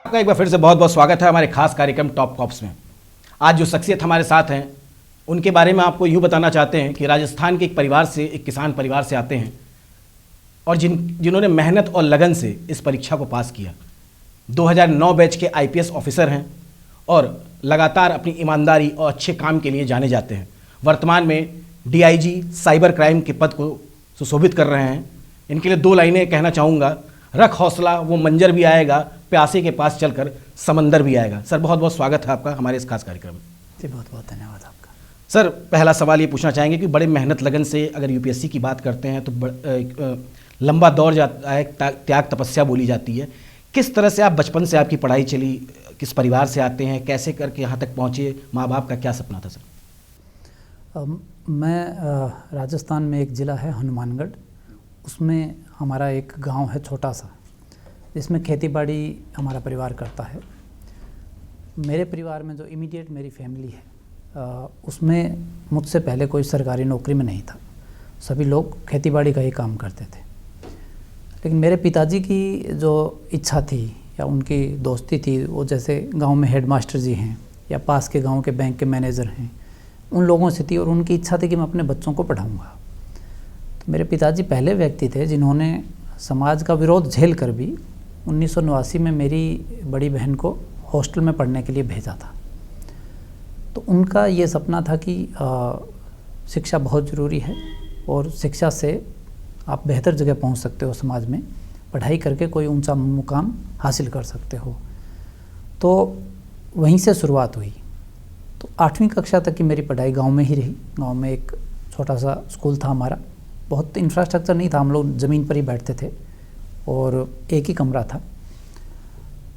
आपका एक बार फिर से बहुत बहुत स्वागत है हमारे खास कार्यक्रम टॉप कॉप्स में। आज जो शख्सियत हमारे साथ हैं उनके बारे में आपको यूँ बताना चाहते हैं कि राजस्थान के एक किसान परिवार से आते हैं और जिन्होंने मेहनत और लगन से इस परीक्षा को पास किया। 2009 बैच के आईपीएस ऑफिसर हैं और लगातार अपनी ईमानदारी और अच्छे काम के लिए जाने जाते हैं। वर्तमान में डीआईजी साइबर क्राइम के पद को सुशोभित कर रहे हैं। इनके लिए 2 लाइनें कहना चाहूँगा, रख हौसला वो मंजर भी आएगा, प्यासे के पास चलकर समंदर भी आएगा। सर बहुत बहुत स्वागत है आपका हमारे इस खास कार्यक्रम में। जी बहुत बहुत धन्यवाद आपका। सर पहला सवाल ये पूछना चाहेंगे कि बड़े मेहनत लगन से अगर यूपीएससी की बात करते हैं तो लंबा दौर जाता है, त्याग तपस्या बोली जाती है। किस तरह से आप बचपन से आपकी पढ़ाई चली, किस परिवार से आते हैं, कैसे करके यहाँ तक पहुँचे, माँ बाप का क्या सपना था सर? मैं राजस्थान में एक ज़िला है हनुमानगढ़, उसमें हमारा एक गांव है छोटा सा, जिसमें खेतीबाड़ी हमारा परिवार करता है। मेरे परिवार में जो इमीडिएट मेरी फैमिली है उसमें मुझसे पहले कोई सरकारी नौकरी में नहीं था, सभी लोग खेतीबाड़ी का ही काम करते थे। लेकिन मेरे पिताजी की जो इच्छा थी या उनकी दोस्ती थी, वो जैसे गांव में हेडमास्टर जी हैं या पास के गांव के बैंक के मैनेजर हैं, उन लोगों से थी और उनकी इच्छा थी कि मैं अपने बच्चों को पढ़ाऊँगा। तो मेरे पिताजी पहले व्यक्ति थे जिन्होंने समाज का विरोध झेल कर भी 1989 में मेरी बड़ी बहन को हॉस्टल में पढ़ने के लिए भेजा था। तो उनका ये सपना था कि शिक्षा बहुत ज़रूरी है और शिक्षा से आप बेहतर जगह पहुंच सकते हो, समाज में पढ़ाई करके कोई ऊंचा मुकाम हासिल कर सकते हो। तो वहीं से शुरुआत हुई। तो 8वीं कक्षा तक की मेरी पढ़ाई गांव में ही रही। गांव में एक छोटा सा स्कूल था हमारा, बहुत इंफ्रास्ट्रक्चर नहीं था, हम लोग ज़मीन पर ही बैठते थे और एक ही कमरा था।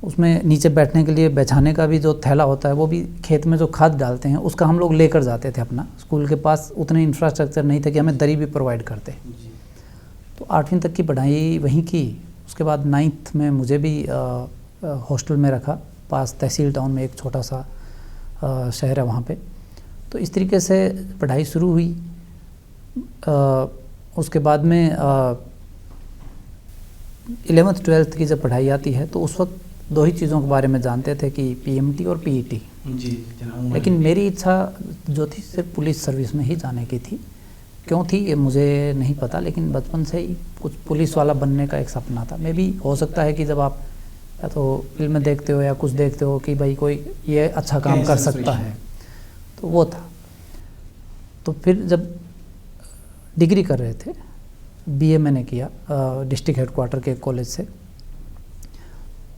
उसमें नीचे बैठने के लिए बैठाने का भी जो थैला होता है, वो भी खेत में जो खाद डालते हैं उसका हम लोग लेकर जाते थे अपना। स्कूल के पास उतने इंफ्रास्ट्रक्चर नहीं था कि हमें दरी भी प्रोवाइड करते। तो 8वीं तक की पढ़ाई वहीं की। उसके बाद 9th में मुझे भी हॉस्टल में रखा, पास तहसील टाउन में एक छोटा सा शहर है वहाँ पे। तो इस तरीके से पढ़ाई शुरू हुई। उसके बाद में 11th 12th की जब पढ़ाई आती है तो उस वक्त 2 ही चीज़ों के बारे में जानते थे कि पीएमटी और पीईटी जी। लेकिन मेरी इच्छा जो थी सिर्फ पुलिस सर्विस में ही जाने की थी। क्यों थी ये मुझे नहीं पता, लेकिन बचपन से ही कुछ पुलिस वाला बनने का एक सपना था। मैं भी हो सकता है कि जब आप या तो फिल्म देखते हो या कुछ देखते हो कि भाई कोई ये अच्छा काम कर सकता है, तो वो था। तो फिर जब डिग्री कर रहे थे, बीए मैंने किया डिस्ट्रिक्ट हेडक्वार्टर के कॉलेज से,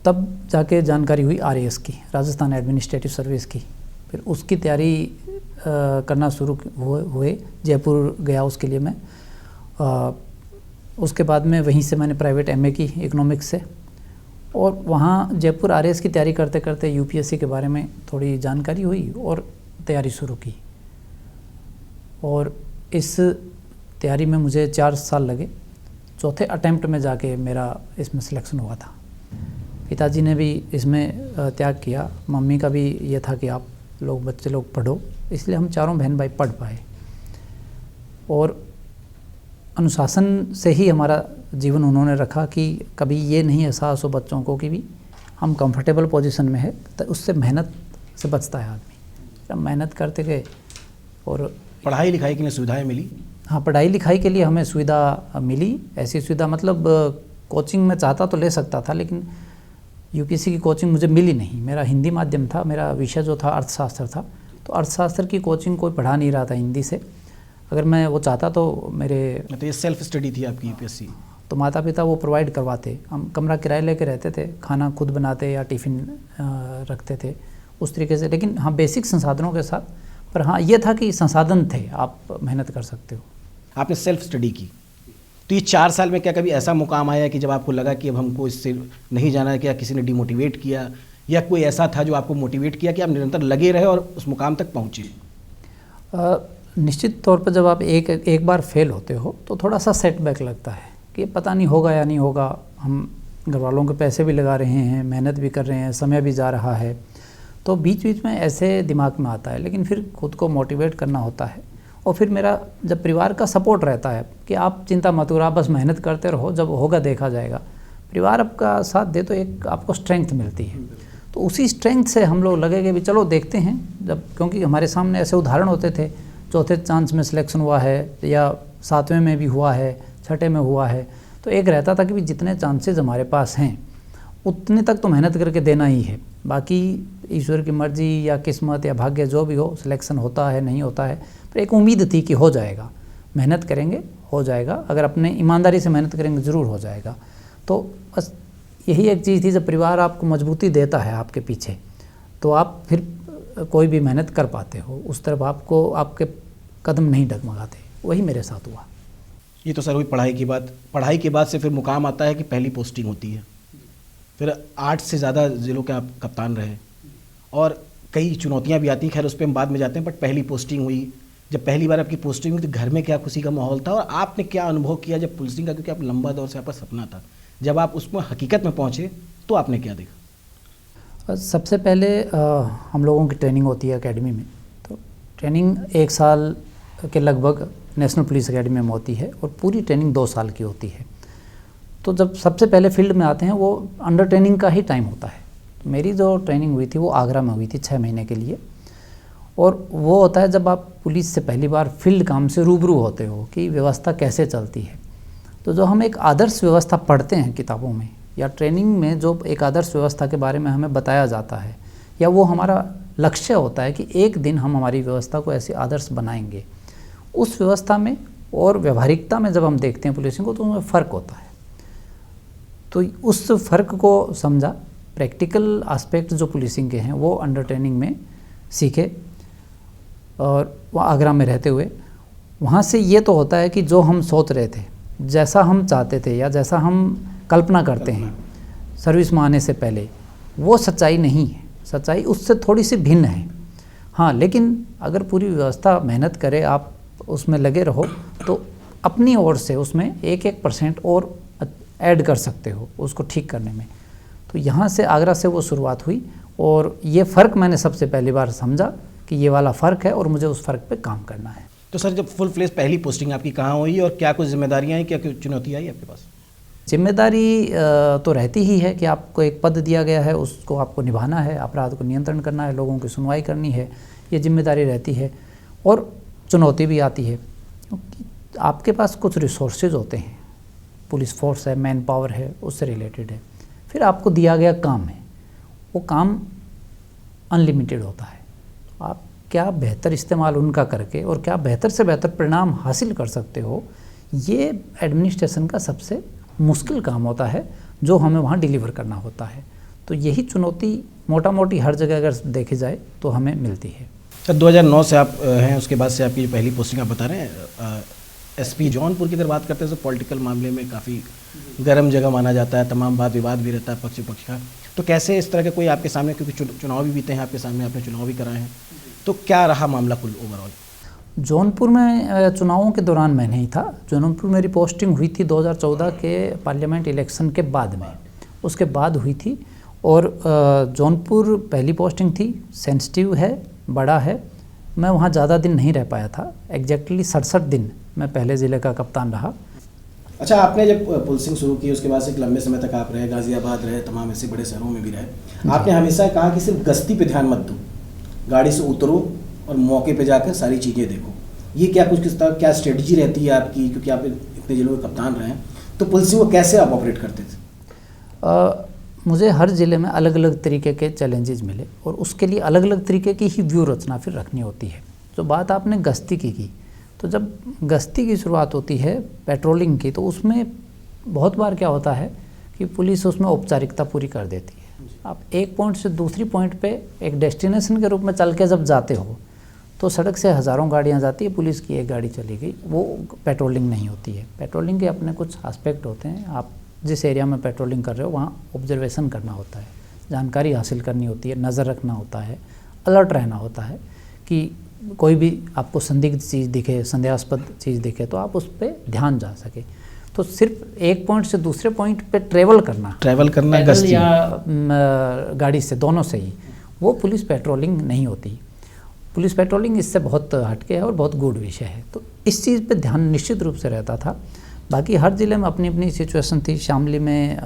तब जाके जानकारी हुई आरएएस की, राजस्थान एडमिनिस्ट्रेटिव सर्विस की। फिर उसकी तैयारी करना शुरू हुए। जयपुर गया उसके लिए मैं। उसके बाद में वहीं से मैंने प्राइवेट एमए की इकोनॉमिक्स से, और वहाँ जयपुर आरएएस की तैयारी करते करते यूपीएससी के बारे में थोड़ी जानकारी हुई और तैयारी शुरू की। और इस तैयारी में मुझे 4 साल लगे। चौथे अटेम्प्ट में जाके मेरा इसमें सिलेक्शन हुआ था। पिताजी ने भी इसमें त्याग किया, मम्मी का भी ये था कि आप लोग बच्चे लोग पढ़ो, इसलिए हम चारों बहन भाई पढ़ पाए। और अनुशासन से ही हमारा जीवन उन्होंने रखा कि कभी ये नहीं एहसास हो बच्चों को कि भी हम कंफर्टेबल पोजीशन में है, तो उससे मेहनत से बचता है आदमी। जब मेहनत करते गए और पढ़ाई लिखाई के लिए सुविधाएं मिली। हाँ, पढ़ाई लिखाई के लिए हमें सुविधा मिली। ऐसी सुविधा मतलब कोचिंग में चाहता तो ले सकता था, लेकिन यूपीएससी की कोचिंग मुझे मिली नहीं। मेरा हिंदी माध्यम था, मेरा विषय जो था अर्थशास्त्र था, तो अर्थशास्त्र की कोचिंग कोई पढ़ा नहीं रहा था हिंदी से। अगर मैं वो चाहता तो मेरे तो ये सेल्फ स्टडी थी आपकी यूपीएससी? तो माता पिता वो प्रोवाइड करवाते। हम कमरा किराए लेके रहते थे, खाना खुद बनाते या टिफ़िन रखते थे उस तरीके से। लेकिन हाँ, बेसिक संसाधनों के साथ। पर हाँ, ये था कि संसाधन थे, आप मेहनत कर सकते हो। आपने सेल्फ स्टडी की, तो ये 4 साल में क्या कभी ऐसा मुकाम आया कि जब आपको लगा कि अब हमको इससे नहीं जाना है, क्या किसी ने डिमोटिवेट किया या कोई ऐसा था जो आपको मोटिवेट किया कि आप निरंतर लगे रहे और उस मुकाम तक पहुँचे? निश्चित तौर पर जब आप एक बार फेल होते हो तो थोड़ा सा सेटबैक लगता है कि पता नहीं होगा या नहीं होगा। हम घर वालों के पैसे भी लगा रहे हैं, मेहनत भी कर रहे हैं, समय भी जा रहा है, तो बीच बीच में ऐसे दिमाग में आता है। लेकिन फिर खुद को मोटिवेट करना होता है। और फिर मेरा जब परिवार का सपोर्ट रहता है कि आप चिंता मत करो, आप बस मेहनत करते रहो, जब होगा देखा जाएगा। परिवार आपका साथ दे तो एक आपको स्ट्रेंथ मिलती है। तो उसी स्ट्रेंथ से हम लोग लगे कि भी चलो देखते हैं, जब क्योंकि हमारे सामने ऐसे उदाहरण होते थे, चौथे चांस में सिलेक्शन हुआ है या 7वें में भी हुआ है, 6ठे में हुआ है, तो एक रहता था कि भी जितने चांसेस हमारे पास हैं उतने तक तो मेहनत करके देना ही है, बाकी ईश्वर की मर्जी या किस्मत या भाग्य जो भी हो, सिलेक्शन होता है नहीं होता है, पर एक उम्मीद थी कि हो जाएगा, मेहनत करेंगे हो जाएगा, अगर अपने ईमानदारी से मेहनत करेंगे ज़रूर हो जाएगा। तो बस यही एक चीज़ थी, जब परिवार आपको मजबूती देता है आपके पीछे तो आप फिर कोई भी मेहनत कर पाते हो, उस तरफ आपको आपके कदम नहीं डगमगाते। वही मेरे साथ हुआ। ये तो सर हुई पढ़ाई की बात। पढ़ाई के बाद से फिर मुकाम आता है कि पहली पोस्टिंग होती है, फिर 8 से ज़्यादा ज़िलों के आप कप्तान रहे और कई चुनौतियां भी आती हैं, खैर उस पर हम बाद में जाते हैं। बट पहली पोस्टिंग हुई, जब पहली बार आपकी पोस्टिंग हुई तो घर में क्या खुशी का माहौल था और आपने क्या अनुभव किया जब पोस्टिंग का, क्योंकि आप लंबा दौर से आपका सपना था, जब आप उसमें हकीकत में पहुँचे तो आपने क्या देखा? सबसे पहले हम लोगों की ट्रेनिंग होती है एकेडमी में, तो ट्रेनिंग 1 साल के लगभग नेशनल पुलिस एकेडमी में होती है और पूरी ट्रेनिंग 2 साल की होती है। तो जब सबसे पहले फील्ड में आते हैं वो अंडर ट्रेनिंग का ही टाइम होता है। तो मेरी जो ट्रेनिंग हुई थी वो आगरा में हुई थी 6 महीने के लिए, और वो होता है जब आप पुलिस से पहली बार फील्ड काम से रूबरू होते हो कि व्यवस्था कैसे चलती है। तो जो हम एक आदर्श व्यवस्था पढ़ते हैं किताबों में या ट्रेनिंग में, जो एक आदर्श व्यवस्था के बारे में हमें बताया जाता है या वो हमारा लक्ष्य होता है कि एक दिन हम हमारी व्यवस्था को ऐसे आदर्श बनाएंगे, उस व्यवस्था में और व्यवहारिकता में जब हम देखते हैं पुलिसिंग को तो उसमें फ़र्क होता है। तो उस फ़र्क को समझा, प्रैक्टिकल एस्पेक्ट जो पुलिसिंग के हैं वो अंडर ट्रेनिंग में सीखे, और वह आगरा में रहते हुए वहाँ से ये तो होता है कि जो हम सोच रहे थे, जैसा हम चाहते थे या जैसा हम कल्पना करते हैं सर्विस में आने से पहले, वो सच्चाई नहीं है, सच्चाई उससे थोड़ी सी भिन्न है। हाँ, लेकिन अगर पूरी व्यवस्था मेहनत करे, आप उसमें लगे रहो, तो अपनी ओर से उसमें 1% और ऐड कर सकते हो उसको ठीक करने में। तो यहाँ से आगरा से वो शुरुआत हुई और ये फ़र्क मैंने सबसे पहली बार समझा कि ये वाला फ़र्क है और मुझे उस फ़र्क पे काम करना है। तो सर जब फुल फ्लेज पहली पोस्टिंग आपकी कहाँ हुई और क्या कुछ जिम्मेदारियाँ हैं, क्या कुछ चुनौतियाँ आई आपके पास? जिम्मेदारी तो रहती ही है कि आपको एक पद दिया गया है, उसको आपको निभाना है, अपराध को नियंत्रण करना है, लोगों की सुनवाई करनी है, ये जिम्मेदारी रहती है। और चुनौती भी आती है क्योंकि आपके पास कुछ रिसोर्सेज होते हैं, पुलिस फोर्स है, मैन पावर है, उससे रिलेटेड है। फिर आपको दिया गया काम है, वो काम अनलिमिटेड होता है। आप क्या बेहतर इस्तेमाल उनका करके और क्या बेहतर से बेहतर परिणाम हासिल कर सकते हो, ये एडमिनिस्ट्रेशन का सबसे मुश्किल काम होता है जो हमें वहाँ डिलीवर करना होता है। तो यही चुनौती मोटा मोटी हर जगह अगर देखी जाए तो हमें मिलती है। सर 2009 से आप हैं, उसके बाद से आपकी जो पहली पोस्टिंग आप बता रहे हैं एसपी जौनपुर की अगर बात करते हैं तो पॉलिटिकल मामले में काफ़ी गर्म जगह माना जाता है, तमाम वाद विवाद भी रहता है पक्ष विपक्ष का। तो कैसे इस तरह के कोई आपके सामने, क्योंकि चुनाव भी बीते हैं आपके सामने, आपने चुनाव भी कराए हैं, तो क्या रहा मामला कुल ओवरऑल? जौनपुर में चुनावों के दौरान मैं नहीं था। जौनपुर मेरी पोस्टिंग हुई थी 2014 के पार्लियामेंट इलेक्शन के बाद में, उसके बाद हुई थी। और जौनपुर पहली पोस्टिंग थी, सेंसिटिव है, बड़ा है। मैं वहाँ ज़्यादा दिन नहीं रह पाया था, एग्जैक्टली 67 दिन मैं पहले ज़िले का कप्तान रहा। अच्छा, आपने जब पुलिसिंग शुरू की उसके बाद से एक लंबे समय तक आप रहे, गाजियाबाद रहे, तमाम ऐसे बड़े शहरों में भी रहे। आपने हमेशा कहा कि सिर्फ गश्ती पे ध्यान मत दो, गाड़ी से उतरो और मौके पे जाकर सारी चीज़ें देखो। ये क्या कुछ किस तरह क्या स्ट्रेटजी रहती है आपकी, क्योंकि आप इतने जिलों के कप्तान रहे हैं, तो पुलिसिंग को कैसे आप ऑपरेट करते थे? मुझे हर ज़िले में अलग अलग तरीके के चैलेंजेस मिले और उसके लिए अलग अलग तरीके की ही व्यू रचना फिर रखनी होती है। जो बात आपने गश्ती की, तो जब गश्ती की शुरुआत होती है पेट्रोलिंग की, तो उसमें बहुत बार क्या होता है कि पुलिस उसमें औपचारिकता पूरी कर देती है। आप एक पॉइंट से दूसरी पॉइंट पे एक डेस्टिनेशन के रूप में चल के जब जाते हो तो सड़क से हज़ारों गाड़ियाँ जाती है, पुलिस की एक गाड़ी चली गई, वो पेट्रोलिंग नहीं होती है। पेट्रोलिंग के अपने कुछ एस्पेक्ट होते हैं। आप जिस एरिया में पेट्रोलिंग कर रहे हो वहाँ ऑब्जर्वेशन करना होता है, जानकारी हासिल करनी होती है, नज़र रखना होता है, अलर्ट रहना होता है कि कोई भी आपको संदिग्ध चीज़ दिखे, संदेहास्पद चीज़ दिखे तो आप उस पर ध्यान जा सके। तो सिर्फ एक पॉइंट से दूसरे पॉइंट पे ट्रेवल करना गश्ती या गाड़ी से, दोनों से ही, वो पुलिस पेट्रोलिंग नहीं होती। पुलिस पेट्रोलिंग इससे बहुत हटके है और बहुत गूढ़ विषय है। तो इस चीज़ पे ध्यान निश्चित रूप से रहता था। बाकी हर ज़िले में अपनी अपनी सिचुएशन थी। शामली में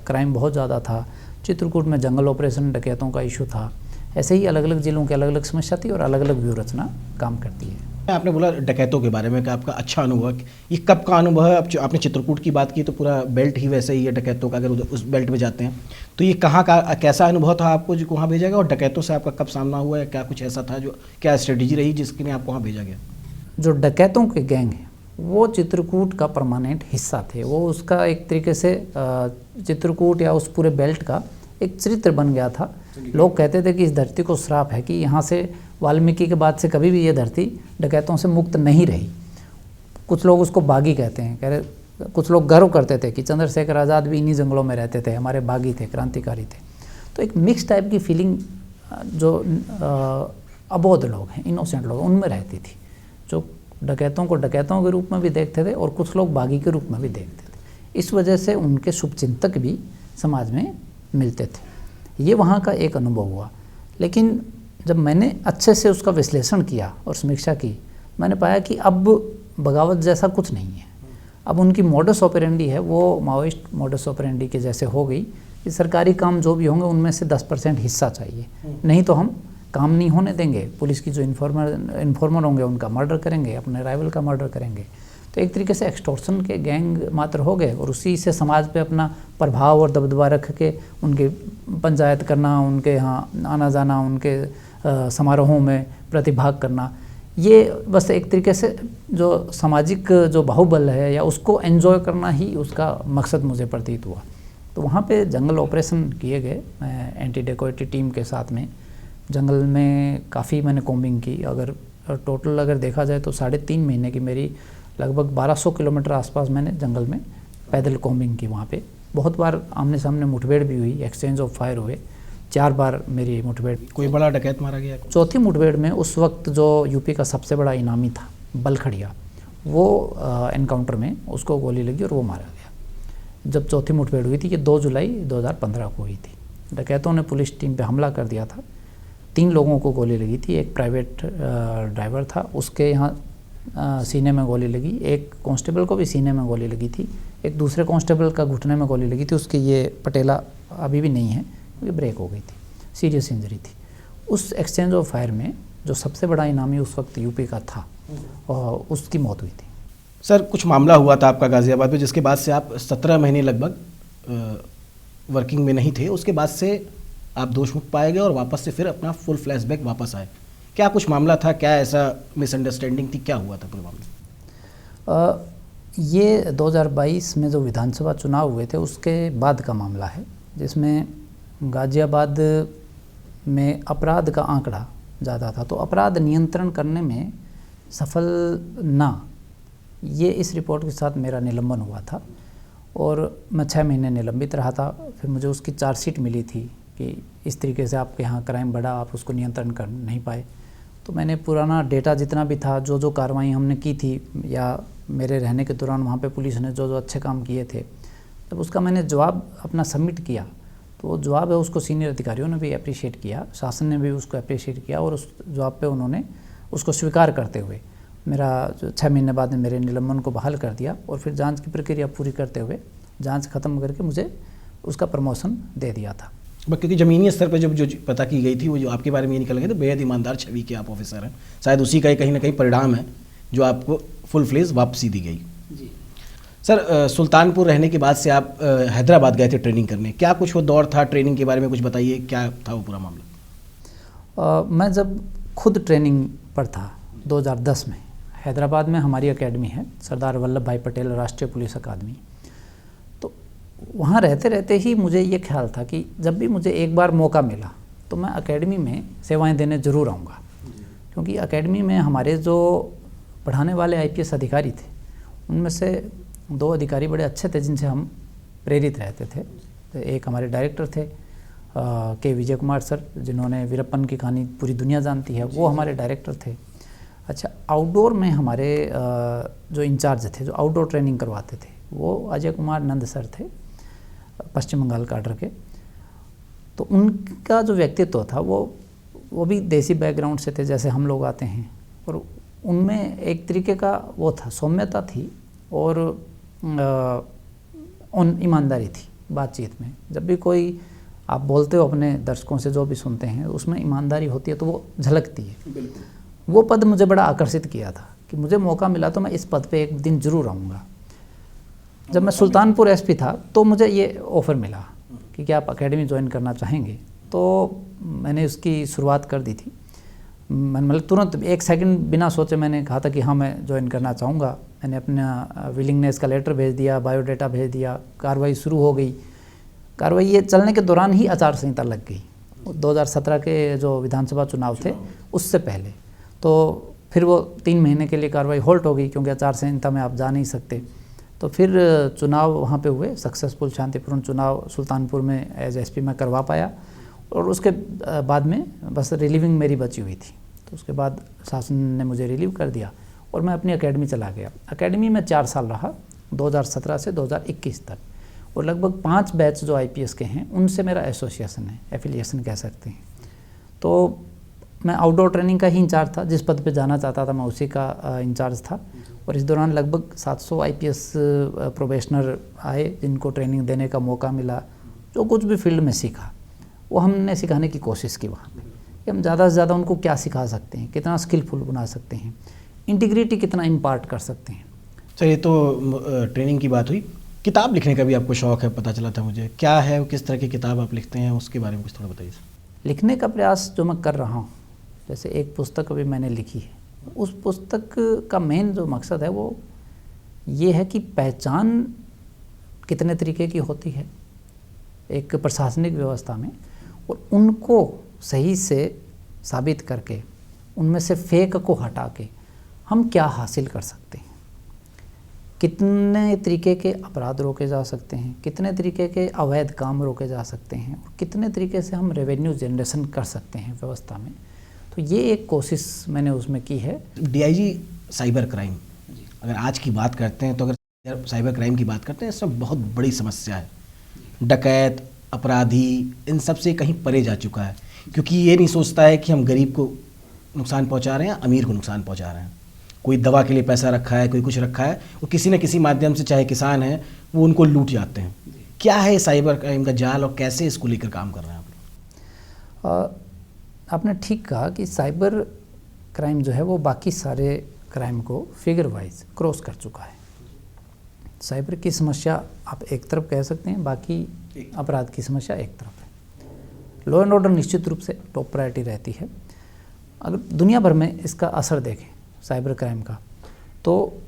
क्राइम बहुत ज़्यादा था, चित्रकूट में जंगल ऑपरेशन डकैतों का इशू था। ऐसे ही अलग अलग ज़िलों की अलग अलग समस्या थी और अलग अलग व्यूहरचना काम करती है। आपने बोला डकैतों के बारे में कि आपका अच्छा अनुभव है, ये कब का अनुभव है? अब जो आपने चित्रकूट की बात की तो पूरा बेल्ट ही वैसे ही है डकैतों का, अगर उस बेल्ट में जाते हैं तो ये कहाँ का कैसा अनुभव था आपको जो वहाँ भेजा गया, और डकैतों से आपका कब सामना हुआ है? क्या कुछ ऐसा था जो, क्या स्ट्रेटेजी रही जिसके लिए आपको वहाँ भेजा गया? जो डकैतों के गैंग हैं वो चित्रकूट का परमानेंट हिस्सा थे। वो उसका एक तरीके से चित्रकूट या उस पूरे बेल्ट का एक चरित्र बन गया था। लोग कहते थे कि इस धरती को श्राप है कि यहाँ से वाल्मीकि के बाद से कभी भी ये धरती डकैतों से मुक्त नहीं रही। कुछ लोग उसको बागी कहते हैं, कह रहे कुछ लोग गर्व करते थे कि चंद्रशेखर आज़ाद भी इन्हीं जंगलों में रहते थे, हमारे बागी थे, क्रांतिकारी थे। तो एक मिक्स टाइप की फीलिंग जो अबोध लोग हैं, इनोसेंट लोग, उनमें रहती थी, जो डकैतों को डकैतों के रूप में भी देखते थे और कुछ लोग बागी के रूप में भी देखते थे। इस वजह से उनके शुभचिंतक भी समाज में मिलते थे। ये वहाँ का एक अनुभव हुआ। लेकिन जब मैंने अच्छे से उसका विश्लेषण किया और समीक्षा की, मैंने पाया कि अब बगावत जैसा कुछ नहीं है। अब उनकी मॉडस ऑपरेंडी है वो माओइस्ट मॉडस ऑपरेंडी के जैसे हो गई कि सरकारी काम जो भी होंगे उनमें से 10% हिस्सा चाहिए, नहीं तो हम काम नहीं होने देंगे। पुलिस की जो इन्फॉर्मर होंगे उनका मर्डर करेंगे, अपने राइवल का मर्डर करेंगे। तो एक तरीके से एक्सटॉर्शन के गैंग मात्र हो गए और उसी से समाज पे अपना प्रभाव और दबदबा रख के उनके पंचायत करना, उनके यहाँ आना जाना, उनके समारोहों में प्रतिभाग करना, ये बस एक तरीके से जो सामाजिक जो बाहुबल है या उसको एंजॉय करना ही उसका मकसद मुझे प्रतीत हुआ। तो वहाँ पे जंगल ऑपरेशन किए गए एंटी डेकोइटी टीम के साथ में। जंगल में काफ़ी मैंने कॉम्बिंग की। अगर टोटल अगर देखा जाए तो 3.5 महीने की मेरी लगभग 1200 किलोमीटर आसपास मैंने जंगल में पैदल कॉम्बिंग की। वहाँ पे बहुत बार आमने सामने मुठभेड़ भी हुई, एक्सचेंज ऑफ फायर हुए, 4 बार मेरी मुठभेड़। कोई बड़ा डकैत मारा गया? चौथी मुठभेड़ में उस वक्त जो यूपी का सबसे बड़ा इनामी था बलखड़िया, वो एनकाउंटर में उसको गोली लगी और वो मारा गया। जब चौथी मुठभेड़ हुई थी, ये 2 जुलाई 2015 को हुई थी। डकैतों ने पुलिस टीम पे हमला कर दिया था। 3 लोगों को गोली लगी थी। एक प्राइवेट ड्राइवर था, उसके यहाँ सीने में गोली लगी। एक कांस्टेबल को भी सीने में गोली लगी थी। एक दूसरे कांस्टेबल का घुटने में गोली लगी थी। उसकी ये पटेला अभी भी नहीं है, ये ब्रेक हो गई थी, सीरियस इंजरी थी। उस एक्सचेंज ऑफ फायर में जो सबसे बड़ा इनामी उस वक्त यूपी का था और उसकी मौत हुई थी। सर, कुछ मामला हुआ था आपका गाज़ियाबाद में, जिसके बाद से आप 17 महीने लगभग वर्किंग में नहीं थे। उसके बाद से आप दोषमुक्त पाए गए और वापस से फिर अपना फुल फ्लैशबैक वापस आए। क्या कुछ मामला था? क्या ऐसा मिसअंडरस्टैंडिंग थी? क्या हुआ था पूरे मामले? ये 2022 में जो विधानसभा चुनाव हुए थे उसके बाद का मामला है, जिसमें गाज़ियाबाद में अपराध का आंकड़ा ज़्यादा था। तो अपराध नियंत्रण करने में सफल ना, ये इस रिपोर्ट के साथ मेरा निलंबन हुआ था और मैं 6 महीने निलंबित रहा था। फिर मुझे उसकी चार्जशीट मिली थी कि इस तरीके से आपके यहाँ क्राइम बढ़ा, आप उसको नियंत्रण कर नहीं पाए। तो मैंने पुराना डेटा जितना भी था, जो जो कार्रवाई हमने की थी या मेरे रहने के दौरान वहाँ पे पुलिस ने जो जो अच्छे काम किए थे, जब उसका मैंने जवाब अपना सबमिट किया तो वो जवाब है उसको सीनियर अधिकारियों ने भी अप्रिशिएट किया, शासन ने भी उसको अप्रिशिएट किया और उस जवाब पे उन्होंने उसको स्वीकार करते हुए मेरा 6 महीने बाद में मेरे निलंबन को बहाल कर दिया और फिर जांच की प्रक्रिया पूरी करते हुए जांच खत्म करके मुझे उसका प्रमोशन दे दिया था। क्योंकि ज़मीनी स्तर पर जब जो पता की गई थी वो जो आपके बारे में ये निकल गए थे, बेहद ईमानदार छवि के आप ऑफिसर हैं। शायद उसी का ही कहीं ना कहीं परिणाम है जो आपको फुल फ्लेज वापसी दी गई। जी सर, सुल्तानपुर रहने के बाद से आप हैदराबाद गए थे ट्रेनिंग करने। क्या कुछ वो दौर था? ट्रेनिंग के बारे में कुछ बताइए, क्या था वो पूरा मामला? मैं जब खुद ट्रेनिंग पर था 2010 में, हैदराबाद में हमारी एकेडमी है सरदार वल्लभ भाई पटेल राष्ट्रीय पुलिस अकादमी। तो वहाँ रहते रहते ही मुझे ये ख्याल था कि जब भी मुझे एक बार मौका मिला तो मैं एकेडमी में सेवाएं देने ज़रूर आऊँगा, क्योंकि एकेडमी में हमारे जो पढ़ाने वाले IPS अधिकारी थे उनमें से 2 अधिकारी बड़े अच्छे थे जिनसे हम प्रेरित रहते थे। तो एक हमारे डायरेक्टर थे के विजय कुमार सर, जिन्होंने वीरप्पन की कहानी पूरी दुनिया जानती है, वो हमारे डायरेक्टर थे। अच्छा, आउटडोर में हमारे जो इंचार्ज थे, जो आउटडोर ट्रेनिंग करवाते थे, वो अजय कुमार नंद सर थे, पश्चिम बंगाल काडर के। तो उनका जो व्यक्तित्व था वो भी देसी बैकग्राउंड से थे जैसे हम लोग आते हैं, और उनमें एक तरीके का वो था, सौम्यता थी और ईमानदारी थी बातचीत में। जब भी कोई आप बोलते हो अपने दर्शकों से, जो भी सुनते हैं, उसमें ईमानदारी होती है तो वो झलकती है। वो पद मुझे बड़ा आकर्षित किया था कि मुझे मौका मिला तो मैं इस पद पे एक दिन जरूर आऊँगा। जब मैं सुल्तानपुर एसपी था तो मुझे ये ऑफ़र मिला कि क्या आप एकेडमी ज्वाइन करना चाहेंगे, तो मैंने उसकी शुरुआत कर दी थी। मैंने मतलब तुरंत 1 सेकंड बिना सोचे मैंने कहा था कि हाँ मैं ज्वाइन करना चाहूँगा। मैंने अपना विलिंगनेस का लेटर भेज दिया, बायोडाटा भेज दिया, कार्रवाई शुरू हो गई। कार्रवाई ये चलने के दौरान ही आचार संहिता लग गई। 2017 के जो विधानसभा चुनाव थे उससे पहले, तो फिर वो 3 महीने के लिए कार्रवाई होल्ड हो गई, क्योंकि आचार संहिता में आप जा नहीं सकते। तो फिर चुनाव वहाँ पे हुए, सक्सेसफुल शांतिपूर्ण चुनाव सुल्तानपुर में एज एसपी मैं करवा पाया। और उसके बाद में बस रिलीविंग मेरी बची हुई थी, तो उसके बाद शासन ने मुझे रिलीव कर दिया और मैं अपनी एकेडमी चला गया। एकेडमी में 4 साल रहा, 2017 से 2021 तक, और लगभग 5 बैच जो आईपीएस के हैं उनसे मेरा एसोसिएशन है, एफिलिएशन कह सकते हैं। तो मैं आउटडोर ट्रेनिंग का ही इंचार्ज था, जिस पद पे जाना चाहता था मैं उसी का इंचार्ज था। और इस दौरान लगभग 700 आईपीएस प्रोबेशनर आए जिनको ट्रेनिंग देने का मौका मिला। जो कुछ भी फील्ड में सीखा वो हमने सिखाने की कोशिश की वहाँ पे, कि हम ज़्यादा से ज़्यादा उनको क्या सिखा सकते हैं, कितना स्किलफुल बना सकते हैं, इंटीग्रिटी कितना इम्पार्ट कर सकते हैं। चलिए, तो ट्रेनिंग की बात हुई, किताब लिखने का भी आपको शौक़ है, पता चला था मुझे। क्या है, किस तरह की किताब आप लिखते हैं, उसके बारे में कुछ थोड़ा बताइए। लिखने का प्रयास जो मैं कर रहा हूँ, जैसे एक पुस्तक अभी मैंने लिखी है, उस पुस्तक का मेन जो मकसद है वो ये है कि पहचान कितने तरीके की होती है एक प्रशासनिक व्यवस्था में, और उनको सही से साबित करके उनमें से फेक को हटा के हम क्या हासिल कर सकते हैं, कितने तरीके के अपराध रोके जा सकते हैं, कितने तरीके के अवैध काम रोके जा सकते हैं, और कितने तरीके से हम रेवेन्यू जनरेशन कर सकते हैं व्यवस्था में। तो ये एक कोशिश मैंने उसमें की है। डीआईजी साइबर क्राइम, अगर आज की बात करते हैं तो अगर साइबर क्राइम की बात करते हैं, इसमें बहुत बड़ी समस्या है। डकैत, अपराधी, इन सब से कहीं परे जा चुका है, क्योंकि ये नहीं सोचता है कि हम गरीब को नुकसान पहुंचा रहे हैं, अमीर को नुकसान पहुंचा रहे हैं। कोई दवा के लिए पैसा रखा है, कोई कुछ रखा है, और किसी न किसी माध्यम से, चाहे किसान है, वो उनको लूट जाते हैं। क्या है साइबर क्राइम का जाल और कैसे इसको लेकर काम कर रहे हैं आप लोग? आपने ठीक कहा कि साइबर क्राइम जो है वो बाकी सारे क्राइम को फिगर वाइज क्रॉस कर चुका है। साइबर की समस्या आप एक तरफ कह सकते हैं, बाकी अपराध की समस्या एक तरफ है। लॉ एंड ऑर्डर निश्चित रूप से टॉप प्रायोरिटी रहती है। अगर दुनिया भर में इसका असर देखें साइबर क्राइम का, तो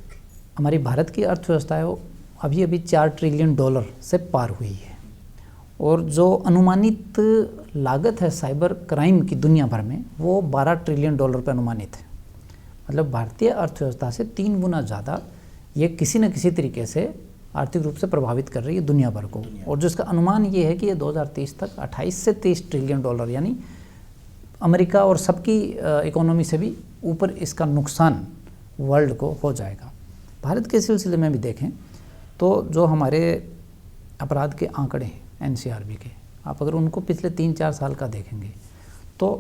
हमारी भारत की अर्थव्यवस्था है वो अभी 4 ट्रिलियन डॉलर से पार हुई है, और जो अनुमानित लागत है साइबर क्राइम की दुनिया भर में वो 12 ट्रिलियन डॉलर पर अनुमानित है। मतलब भारतीय अर्थव्यवस्था से 3 गुना ज़्यादा ये किसी न किसी तरीके से आर्थिक रूप से प्रभावित कर रही है दुनिया भर को। और जिसका अनुमान ये है कि ये 2030 तक 28 से 30 ट्रिलियन डॉलर, यानी अमेरिका और सबकी इकोनॉमी से भी ऊपर इसका नुकसान वर्ल्ड को हो जाएगा। भारत के सिलसिले में भी देखें तो जो हमारे अपराध के आंकड़े हैं एनसीआरबी के, आप अगर उनको पिछले 3-4 साल का देखेंगे तो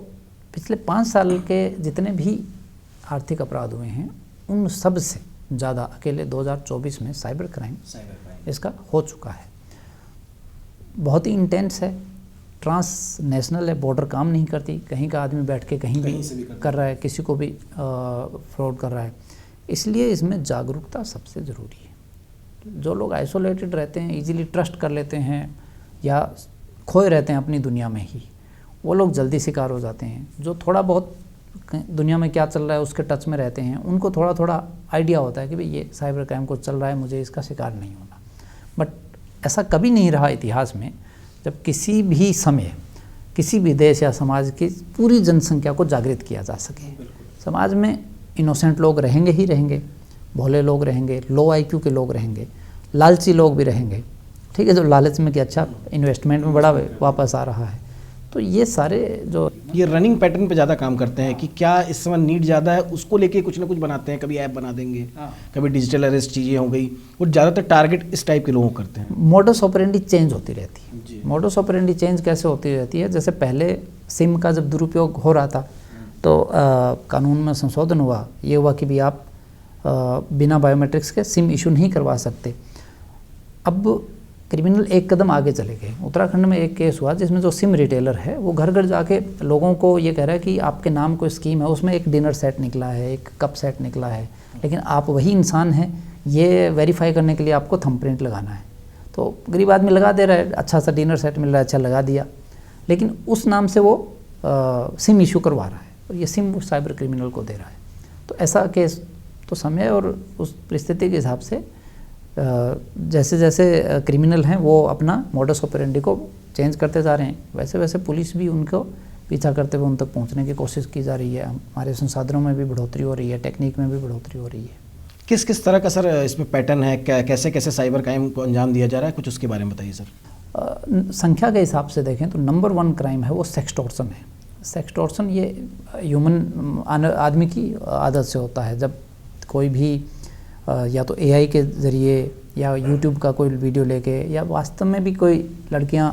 पिछले 5 साल के जितने भी आर्थिक अपराध हुए हैं उन सब से ज़्यादा अकेले 2024 में साइबर क्राइम इसका हो चुका है। बहुत ही इंटेंस है, ट्रांस नेशनल है, बॉर्डर काम नहीं करती, कहीं का आदमी बैठ के कहीं भी कर रहा है, किसी को भी फ्रॉड कर रहा है। इसलिए इसमें जागरूकता सबसे ज़रूरी है। जो लोग आइसोलेटेड रहते हैं, इजीली ट्रस्ट कर लेते हैं या खोए रहते हैं अपनी दुनिया में ही, वो लोग जल्दी शिकार हो जाते हैं। जो थोड़ा बहुत दुनिया में क्या चल रहा है उसके टच में रहते हैं, उनको थोड़ा थोड़ा आइडिया होता है कि भाई ये साइबर क्राइम को चल रहा है, मुझे इसका शिकार नहीं होना। बट ऐसा कभी नहीं रहा इतिहास में जब किसी भी समय किसी भी देश या समाज की पूरी जनसंख्या को जागृत किया जा सके। समाज में इनोसेंट लोग रहेंगे ही रहेंगे, भोले लोग रहेंगे, लो आईक्यू के लोग रहेंगे, लालची लोग भी रहेंगे, ठीक है, जो लालच में कि अच्छा इन्वेस्टमेंट में बड़ा वापस आ रहा है। तो ये सारे जो ये रनिंग पैटर्न पे ज़्यादा काम करते हैं कि क्या इस समय नीड ज़्यादा है, उसको लेके कुछ ना कुछ बनाते हैं। कभी ऐप बना देंगे, कभी डिजिटल अरेस्ट चीज़ें हो गई, और ज़्यादातर टारगेट इस टाइप के लोगों को करते हैं। मोडस ऑपरेंडी चेंज होती रहती है। मोडस ऑपरेंडी चेंज कैसे होती रहती है? जैसे पहले सिम का जब दुरुपयोग हो रहा था तो कानून में संशोधन हुआ, ये हुआ कि भी आप बिना बायोमेट्रिक्स के सिम इशू नहीं करवा सकते। अब क्रिमिनल एक कदम आगे चले गए। उत्तराखंड में एक केस हुआ जिसमें जो सिम रिटेलर है वो घर घर जाके लोगों को ये कह रहा है कि आपके नाम कोई स्कीम है, उसमें एक डिनर सेट निकला है, एक कप सेट निकला है, लेकिन आप वही इंसान हैं, ये वेरीफाई करने के लिए आपको थंबप्रिंट लगाना है। तो गरीब आदमी लगा दे रहा है, अच्छा सा डिनर सेट मिल रहा है, अच्छा लगा दिया, लेकिन उस नाम से वो सिम इशू करवा रहा है और ये सिम साइबर क्रिमिनल को दे रहा है। तो ऐसा केस तो समय और उस परिस्थिति के हिसाब से जैसे जैसे क्रिमिनल हैं वो अपना मोडस ऑपरेंडी को चेंज करते जा रहे हैं, वैसे वैसे पुलिस भी उनको पीछा करते हुए उन तक पहुंचने की कोशिश की जा रही है। हमारे संसाधनों में भी बढ़ोतरी हो रही है, टेक्निक में भी बढ़ोतरी हो रही है। किस किस तरह का सर इसमें पैटर्न है, कैसे कैसे साइबर क्राइम को अंजाम दिया जा रहा है, कुछ उसके बारे में बताइए सर। संख्या के हिसाब से देखें तो नंबर 1 क्राइम है वो सेक्सटॉर्शन है। सेक्सटॉर्शन ये ह्यूमन आदमी की आदत से होता है। जब कोई भी या तो एआई के ज़रिए या यूट्यूब का कोई वीडियो लेके या वास्तव में भी कोई लड़कियां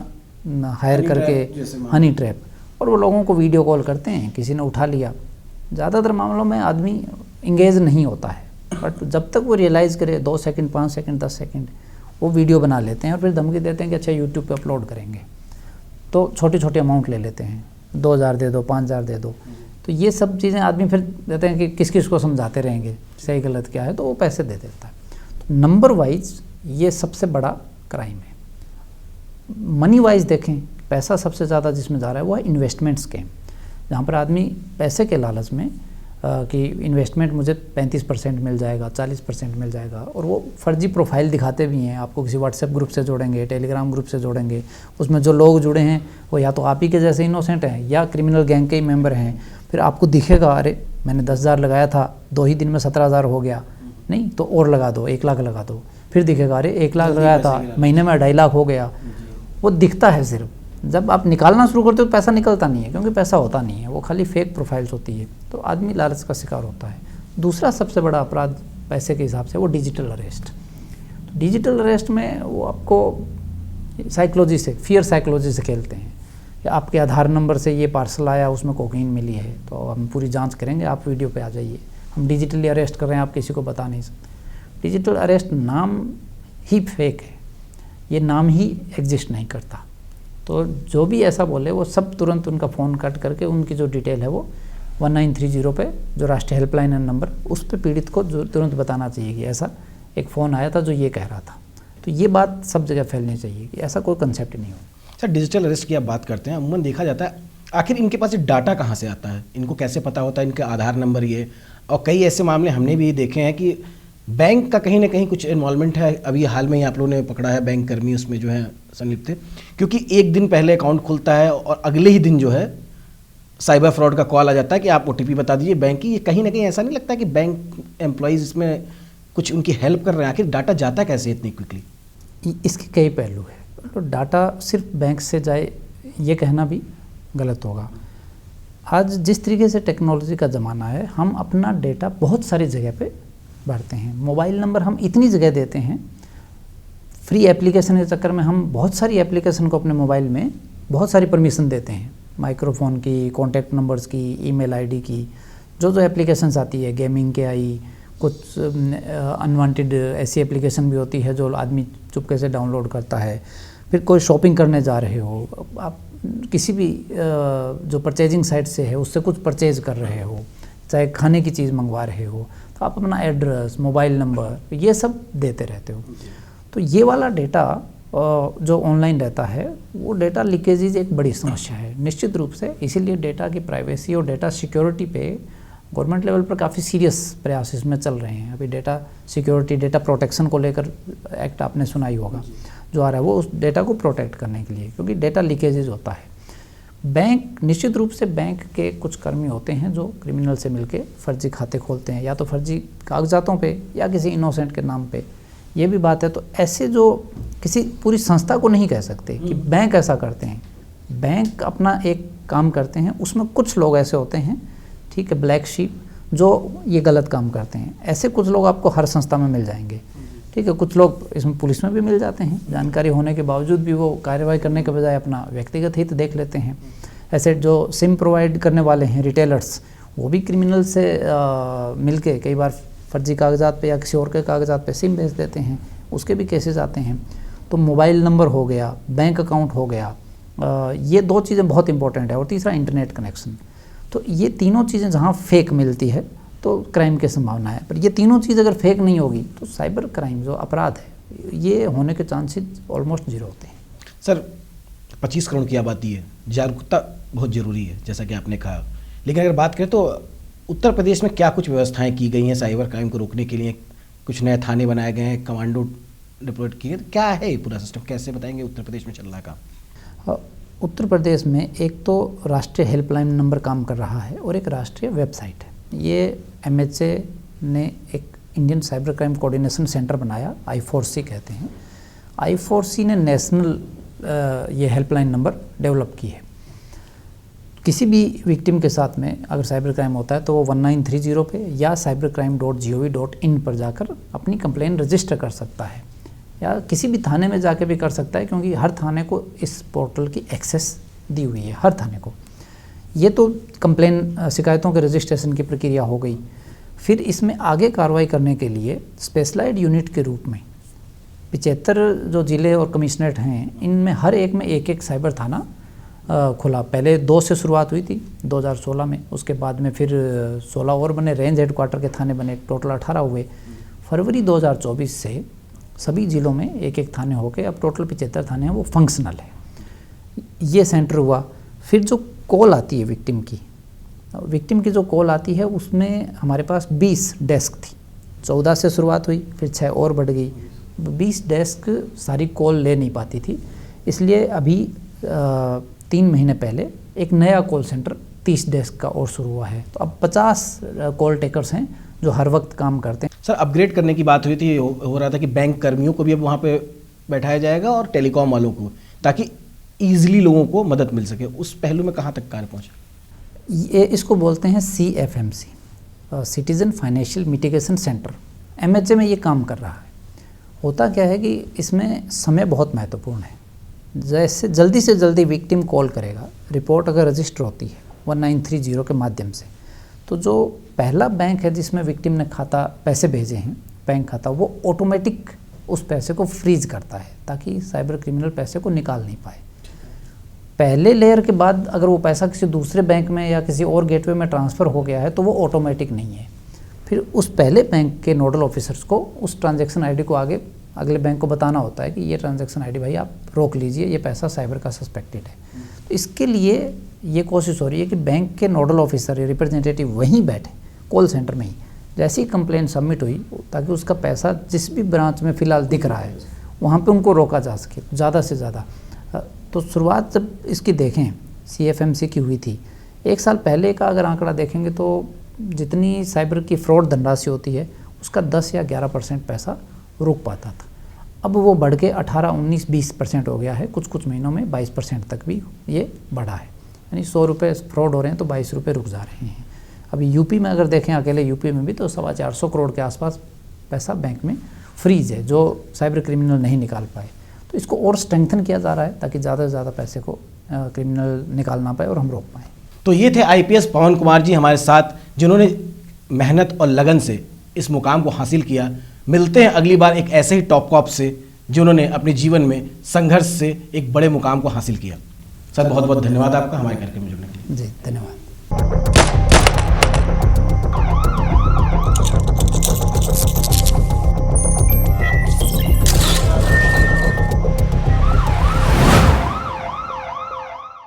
हायर करके हनी ट्रैप, और वो लोगों को वीडियो कॉल करते हैं, किसी ने उठा लिया। ज़्यादातर मामलों में आदमी इंगेज नहीं होता है, बट जब तक वो रियलाइज़ करे 2 सेकंड 5 सेकंड 10 सेकंड वो वीडियो बना लेते हैं और फिर धमकी देते हैं कि अच्छा यूट्यूब पे अपलोड करेंगे। तो छोटे छोटे अमाउंट ले लेते हैं, 2000 दे दो, 5000 दे दो। तो ये सब चीज़ें आदमी फिर देते हैं कि किस किस को समझाते रहेंगे सही गलत क्या है, तो वो पैसे दे देता है। तो नंबर वाइज ये सबसे बड़ा क्राइम है। मनी वाइज देखें, पैसा सबसे ज़्यादा जिसमें जा रहा है वो है इन्वेस्टमेंट स्कीम, जहाँ पर आदमी पैसे के लालच में कि इन्वेस्टमेंट मुझे 35% मिल जाएगा, 40% मिल जाएगा, और वो फर्जी प्रोफाइल दिखाते भी हैं। आपको किसी व्हाट्सएप ग्रुप से जोड़ेंगे, टेलीग्राम ग्रुप से जोड़ेंगे, उसमें जो लोग जुड़े हैं वो या तो आप ही के जैसे इनोसेंट हैं या क्रिमिनल गैंग के ही मेंबर हैं। फिर आपको दिखेगा अरे मैंने 10,000 लगाया था, 2 ही दिन में 17,000 हो गया, नहीं तो और लगा दो, 1 लाख लगा दो। फिर दिखेगा अरे 1 लाख लगाया था, महीने में 2.5 लाख हो गया। वो दिखता है सिर्फ, जब आप निकालना शुरू करते हो तो पैसा निकलता नहीं है, क्योंकि पैसा होता नहीं है, वो खाली फेक प्रोफाइल्स होती है। तो आदमी लालच का शिकार होता है। दूसरा सबसे बड़ा अपराध पैसे के हिसाब से वो डिजिटल अरेस्ट। तो डिजिटल अरेस्ट में वो आपको साइकोलॉजी से, फियर साइकोलॉजी से खेलते हैं कि आपके आधार नंबर से ये पार्सल आया, उसमें कोकीन मिली है, तो हम पूरी जांच करेंगे, आप वीडियो पे आ जाइए, हम डिजिटली अरेस्ट कर रहे हैं, आप किसी को बता नहीं सकते। डिजिटल अरेस्ट नाम ही फेक है, ये नाम ही एग्जिस्ट नहीं करता। तो जो भी ऐसा बोले वो सब तुरंत उनका फ़ोन कट करके उनकी जो डिटेल है वो 1930 पे जो राष्ट्रीय हेल्पलाइन है नंबर, उस पर पीड़ित को तुरंत बताना चाहिए कि ऐसा एक फ़ोन आया था जो ये कह रहा था। तो ये बात सब जगह फैलनी चाहिए कि ऐसा कोई कंसेप्ट नहीं हो। सर डिजिटल अरेस्ट की आप बात करते हैं, अमूमन देखा जाता है आखिर इनके पास ये डाटा कहाँ से आता है, इनको कैसे पता होता है इनका आधार नंबर ये, और कई ऐसे मामले हमने भी देखे हैं कि बैंक का कहीं ना कहीं कुछ इन्वॉल्वमेंट है। अभी हाल में ही आप लोगों ने पकड़ा है बैंक कर्मी उसमें जो है संलिप्त थे, क्योंकि एक दिन पहले अकाउंट खुलता है और अगले ही दिन जो है साइबर फ्रॉड का कॉल आ जाता है कि आप OTP बता दीजिए बैंक की। ये कहीं ना कहीं ऐसा नहीं लगता कि बैंक एम्प्लॉयज़ इसमें कुछ उनकी हेल्प कर रहे हैं? आखिर डाटा जाता कैसे इतनी क्विकली? इसके कई पहलू है। तो डाटा सिर्फ बैंक से जाए ये कहना भी गलत होगा। आज जिस तरीके से टेक्नोलॉजी का ज़माना है, हम अपना डेटा बहुत सारी जगह पे भरते हैं। मोबाइल नंबर हम इतनी जगह देते हैं, फ्री एप्लीकेशन के चक्कर में हम बहुत सारी एप्लीकेशन को अपने मोबाइल में बहुत सारी परमिशन देते हैं, माइक्रोफोन की, कॉन्टैक्ट नंबर्स की, ईमेल आईडी की, जो एप्लीकेशंस आती है, गेमिंग के आई, कुछ अनवांटेड ऐसी एप्लीकेशन भी होती है जो आदमी चुपके से डाउनलोड करता है। फिर कोई शॉपिंग करने जा रहे हो, आप किसी भी जो परचेजिंग साइट से है उससे कुछ परचेज कर रहे हो, चाहे खाने की चीज़ मंगवा रहे हो, तो आप अपना एड्रेस, मोबाइल नंबर ये सब देते रहते हो। तो ये वाला डेटा जो ऑनलाइन रहता है वो डेटा लीकेजेज एक बड़ी समस्या है निश्चित रूप से। इसीलिए डेटा की प्राइवेसी और डेटा सिक्योरिटी पे गवर्नमेंट लेवल पर काफ़ी सीरियस प्रयास इसमें चल रहे हैं। अभी डेटा सिक्योरिटी, डेटा प्रोटेक्शन को लेकर एक्ट आपने सुना ही होगा जो आ रहा है, वो उस डेटा को प्रोटेक्ट करने के लिए, क्योंकि डेटा लीकेजेज होता है। बैंक, निश्चित रूप से बैंक के कुछ कर्मी होते हैं जो क्रिमिनल से मिलके फर्जी खाते खोलते हैं, या तो फर्जी कागजातों पे या किसी इनोसेंट के नाम पे, ये भी बात है। तो ऐसे जो किसी पूरी संस्था को नहीं कह सकते कि बैंक ऐसा करते हैं। बैंक अपना एक काम करते हैं, उसमें कुछ लोग ऐसे होते हैं, ठीक है, ब्लैक शीप, जो ये गलत काम करते हैं। ऐसे कुछ लोग आपको हर संस्था में मिल जाएंगे, ठीक है। कुछ लोग इसमें पुलिस में भी मिल जाते हैं, जानकारी होने के बावजूद भी वो कार्रवाई करने के बजाय अपना व्यक्तिगत हित देख लेते हैं। ऐसे जो सिम प्रोवाइड करने वाले हैं, रिटेलर्स, वो भी क्रिमिनल से मिलके कई बार फर्जी कागजात पे या किसी और के कागजात पे सिम भेज देते हैं, उसके भी केसेस आते हैं। तो मोबाइल नंबर हो गया, बैंक अकाउंट हो गया, ये 2 चीज़ें बहुत इंपॉर्टेंट है, और तीसरा इंटरनेट कनेक्शन। तो ये तीनों चीज़ें जहाँ फेक मिलती है तो क्राइम की संभावना है, पर ये तीनों चीज़ अगर फेक नहीं होगी तो साइबर क्राइम जो अपराध है ये होने के चांसेस ऑलमोस्ट 0 होते हैं। सर 25 करोड़ की आबादी है, जागरूकता बहुत ज़रूरी है जैसा कि आपने कहा, लेकिन अगर बात करें तो उत्तर प्रदेश में क्या कुछ व्यवस्थाएं की गई हैं साइबर क्राइम को रोकने के लिए? कुछ नए थाने बनाए गए हैं, कमांडो डिप्लॉयड किए, क्या है ये पूरा सिस्टम, कैसे बताएंगे उत्तर प्रदेश में चल रहा काम? उत्तर प्रदेश में एक तो राष्ट्रीय हेल्पलाइन नंबर काम कर रहा है और एक राष्ट्रीय वेबसाइट है। ये MHA ने एक Indian cyber crime coordination centre बनाया, I4C कहते हैं। I4C ने नेशनल ये हेल्पलाइन नंबर डेवलप की है। किसी भी विक्टिम के साथ में अगर साइबर क्राइम होता है तो वो 1930 पे या cybercrime.gov.in पर जाकर अपनी कंप्लेन रजिस्टर कर सकता है, या किसी भी थाने में जाके भी कर सकता है, क्योंकि हर थाने को इस पोर्टल की एक्सेस दी हुई है, हर थाने को। ये तो कंप्लेन शिकायतों के रजिस्ट्रेशन की प्रक्रिया हो गई। फिर इसमें आगे कार्रवाई करने के लिए स्पेशलाइज्ड यूनिट के रूप में 75 जो ज़िले और कमिश्नरेट हैं, इनमें हर एक में एक साइबर थाना खुला। पहले 2 से शुरुआत हुई थी 2016 में, उसके बाद में फिर 16 और बने, रेंज हेडक्वार्टर के थाने बने, टोटल 18 हुए। फरवरी 2024 से सभी ज़िलों में एक थाने होके अब टोटल 75 थाने हैं, वो फंक्शनल है। ये सेंटर हुआ। फिर जो कॉल आती है विक्टिम की जो कॉल आती है उसमें हमारे पास 20 डेस्क थी। 14 से शुरुआत हुई, फिर 6 और बढ़ गई। 20 डेस्क सारी कॉल ले नहीं पाती थी, इसलिए अभी 3 महीने पहले एक नया कॉल सेंटर 30 डेस्क का और शुरू हुआ है। तो अब 50 कॉल टेकर्स हैं जो हर वक्त काम करते हैं। सर अपग्रेड करने की बात हुई थी, हो रहा था कि बैंक कर्मियों को भी अब वहाँ पे बैठाया जाएगा और टेलीकॉम वालों को, ताकि ईजिली लोगों को मदद मिल सके। उस पहलू में कहाँ तक कार्य पहुँचा? ये इसको बोलते हैं CFMC, citizen financial mitigation centre. MHA में ये काम कर रहा है। होता क्या है कि इसमें समय बहुत महत्वपूर्ण है। जैसे जल्दी से जल्दी विक्टिम कॉल करेगा, रिपोर्ट अगर रजिस्टर होती है 1930 के माध्यम से, तो जो पहला बैंक है जिसमें विक्टिम ने पैसे भेजे हैं, बैंक खाता, वो ऑटोमेटिक उस पैसे को फ्रीज करता है ताकि साइबर क्रिमिनल पैसे को निकाल नहीं पाए। पहले लेयर के बाद अगर वो पैसा किसी दूसरे बैंक में या किसी और गेटवे में ट्रांसफ़र हो गया है तो वो ऑटोमेटिक नहीं है। फिर उस पहले बैंक के नोडल ऑफिसर्स को उस ट्रांजैक्शन आईडी को अगले बैंक को बताना होता है कि ये ट्रांजैक्शन आईडी भाई आप रोक लीजिए, ये पैसा साइबर का सस्पेक्टेड है। तो इसके लिए ये कोशिश हो रही है कि बैंक के नोडल ऑफिसर या रिप्रेजेंटेटिव वहीं बैठे कॉल सेंटर में ही, जैसी कंप्लेन सबमिट हुई, ताकि उसका पैसा जिस भी ब्रांच में फ़िलहाल दिख रहा है वहाँ पे उनको रोका जा सके ज़्यादा से ज़्यादा। तो शुरुआत जब इसकी देखें CFMC की हुई थी, 1 साल पहले का अगर आंकड़ा देखेंगे तो जितनी साइबर की फ्रॉड धनराशि होती है उसका 10 या 11% पैसा रुक पाता था। अब वो बढ़ के 18, 19, 20% हो गया है। कुछ महीनों में 22% तक भी ये बढ़ा है। यानी 100 रुपये फ्रॉड हो रहे हैं तो 22 रुपये रुक जा रहे हैं। अभी यूपी में अगर देखें, अकेले यूपी में भी तो 425 करोड़ के आसपास पैसा बैंक में फ्रीज है जो साइबर क्रिमिनल नहीं निकाल पाए। तो इसको और स्ट्रेंथन किया जा रहा है ताकि ज़्यादा से ज़्यादा पैसे को क्रिमिनल निकाल ना पाए और हम रोक पाएँ। तो ये थे IPS पवन कुमार जी हमारे साथ, जिन्होंने मेहनत और लगन से इस मुकाम को हासिल किया। मिलते हैं अगली बार एक ऐसे ही टॉप कॉप से जिन्होंने अपने जीवन में संघर्ष से एक बड़े मुकाम को हासिल किया। सर बहुत बहुत धन्यवाद आपका हमारे कार्यक्रम में जुड़ने के लिए। जी धन्यवाद।